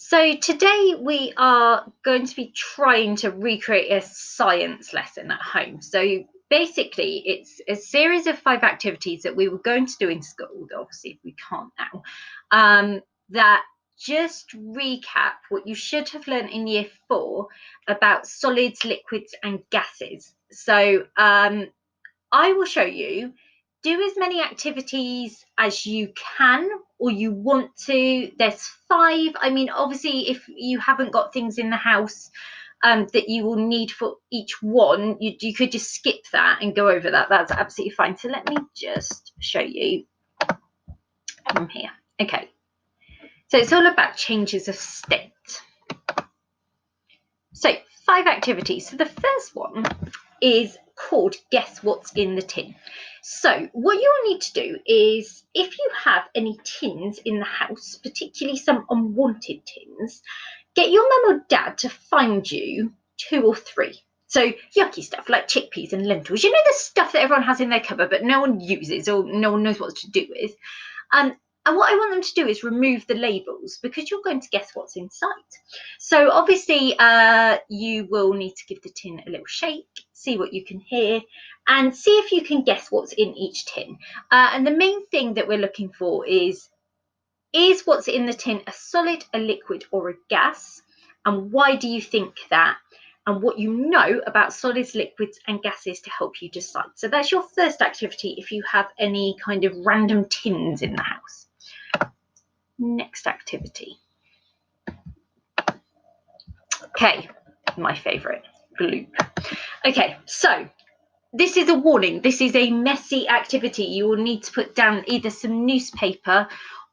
So today we are going to be trying to recreate a science lesson at home. So basically it's a series of 5 activities that we were going to do in school, obviously we can't now, that just recap what you should have learned in year 4 about solids, liquids and gases. So I will show you. Do as many activities as you can or you want to. There's 5. I mean, obviously, if you haven't got things in the house that you will need for each one, you could just skip that and go over that. That's absolutely fine. So let me just show you from here. Okay. So it's all about changes of state. So 5 activities. So the first one is called Guess What's in the Tin. So what you'll need to do is, if you have any tins in the house, particularly some unwanted tins, get your mum or dad to find you 2 or 3. So yucky stuff like chickpeas and lentils, you know, the stuff that everyone has in their cupboard but no one uses or no one knows what to do with. And what I want them to do is remove the labels, because you're going to guess what's inside. So obviously you will need to give the tin a little shake, see what you can hear, and see if you can guess what's in each tin. And the main thing that we're looking for is what's in the tin a solid, a liquid, or a gas? And why do you think that? And what you know about solids, liquids, and gases to help you decide. So that's your first activity if you have any kind of random tins in the house. Next activity. Okay, my favourite, gloop. Okay, so this is a warning. This is a messy activity. You will need to put down either some newspaper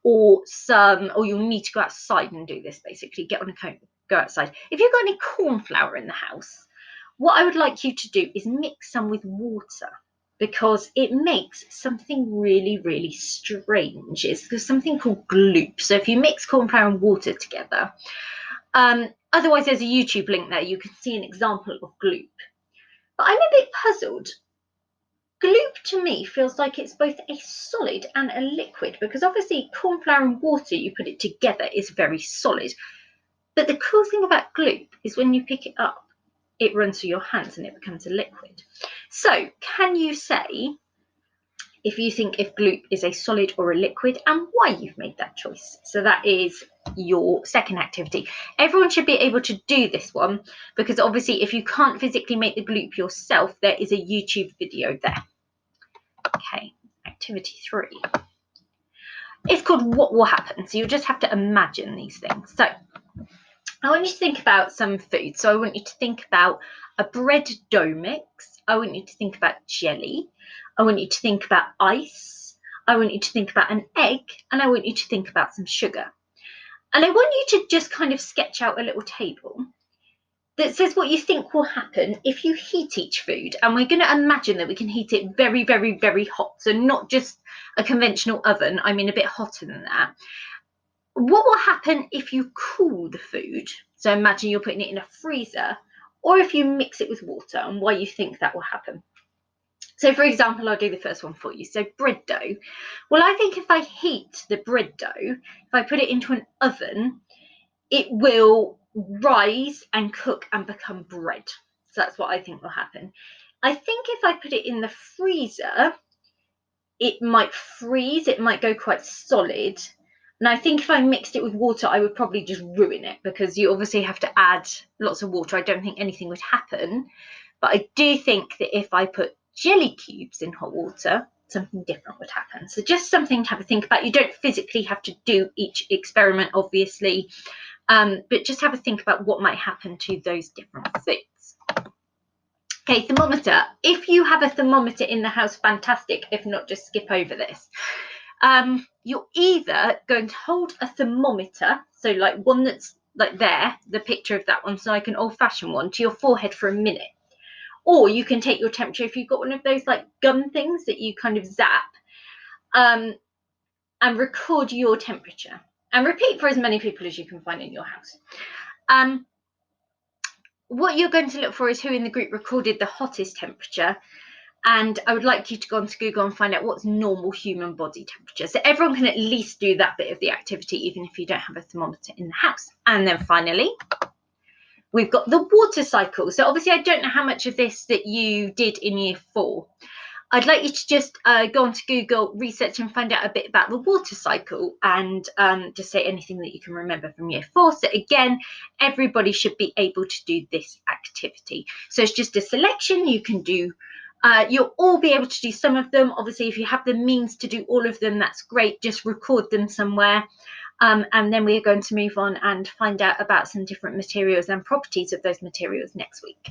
or you'll need to go outside and do this, basically. Get on a coat, go outside. If you've got any corn flour in the house, what I would like you to do is mix some with water, because it makes something really, really strange. There's something called gloop. So if you mix corn flour and water together, otherwise there's a YouTube link there, you can see an example of gloop. But I'm a bit puzzled. Gloop to me feels like it's both a solid and a liquid, because obviously corn flour and water, you put it together, is very solid. But the cool thing about gloop is when you pick it up, it runs through your hands and it becomes a liquid. So can you say if you think if gloop is a solid or a liquid and why you've made that choice? So that is your second activity. Everyone should be able to do this one, because obviously if you can't physically make the gloop yourself, there is a YouTube video there. Okay, activity 3. It's called What Will Happen. So you just have to imagine these things. So I want you to think about some food. So I want you to think about a bread dough mix. I want you to think about jelly. I want you to think about ice. I want you to think about an egg. And I want you to think about some sugar. And I want you to just kind of sketch out a little table that says what you think will happen if you heat each food. And we're going to imagine that we can heat it very, very, very hot. So not just a conventional oven. I mean a bit hotter than that. What will happen if you cool the food? So imagine you're putting it in a freezer, or if you mix it with water, and why you think that will happen. So for example, I'll do the first one for you. So bread dough. Well, I think if I heat the bread dough, if I put it into an oven, it will rise and cook and become bread. So that's what I think will happen. I think if I put it in the freezer, it might freeze, it might go quite solid. And I think if I mixed it with water, I would probably just ruin it, because you obviously have to add lots of water. I don't think anything would happen. But I do think that if I put jelly cubes in hot water, something different would happen. So just something to have a think about. You don't physically have to do each experiment, obviously, but just have a think about what might happen to those different foods. Okay, thermometer. If you have a thermometer in the house, fantastic. If not, just skip over this. You're either going to hold a thermometer, so like one that's like there, the picture of that one, so like an old-fashioned one, to your forehead for a minute. Or you can take your temperature if you've got one of those like gun things that you kind of zap, and record your temperature. And repeat for as many people as you can find in your house. What you're going to look for is who in the group recorded the hottest temperature. And I would like you to go onto Google and find out what's normal human body temperature. So everyone can at least do that bit of the activity, even if you don't have a thermometer in the house. And then finally, we've got the water cycle. So obviously I don't know how much of this that you did in year 4. I'd like you to just go onto Google, research and find out a bit about the water cycle, and just say anything that you can remember from year 4. So again, everybody should be able to do this activity. So it's just a selection. You can do, you'll all be able to do some of them. Obviously, if you have the means to do all of them, that's great. Just record them somewhere. And then we are going to move on and find out about some different materials and properties of those materials next week.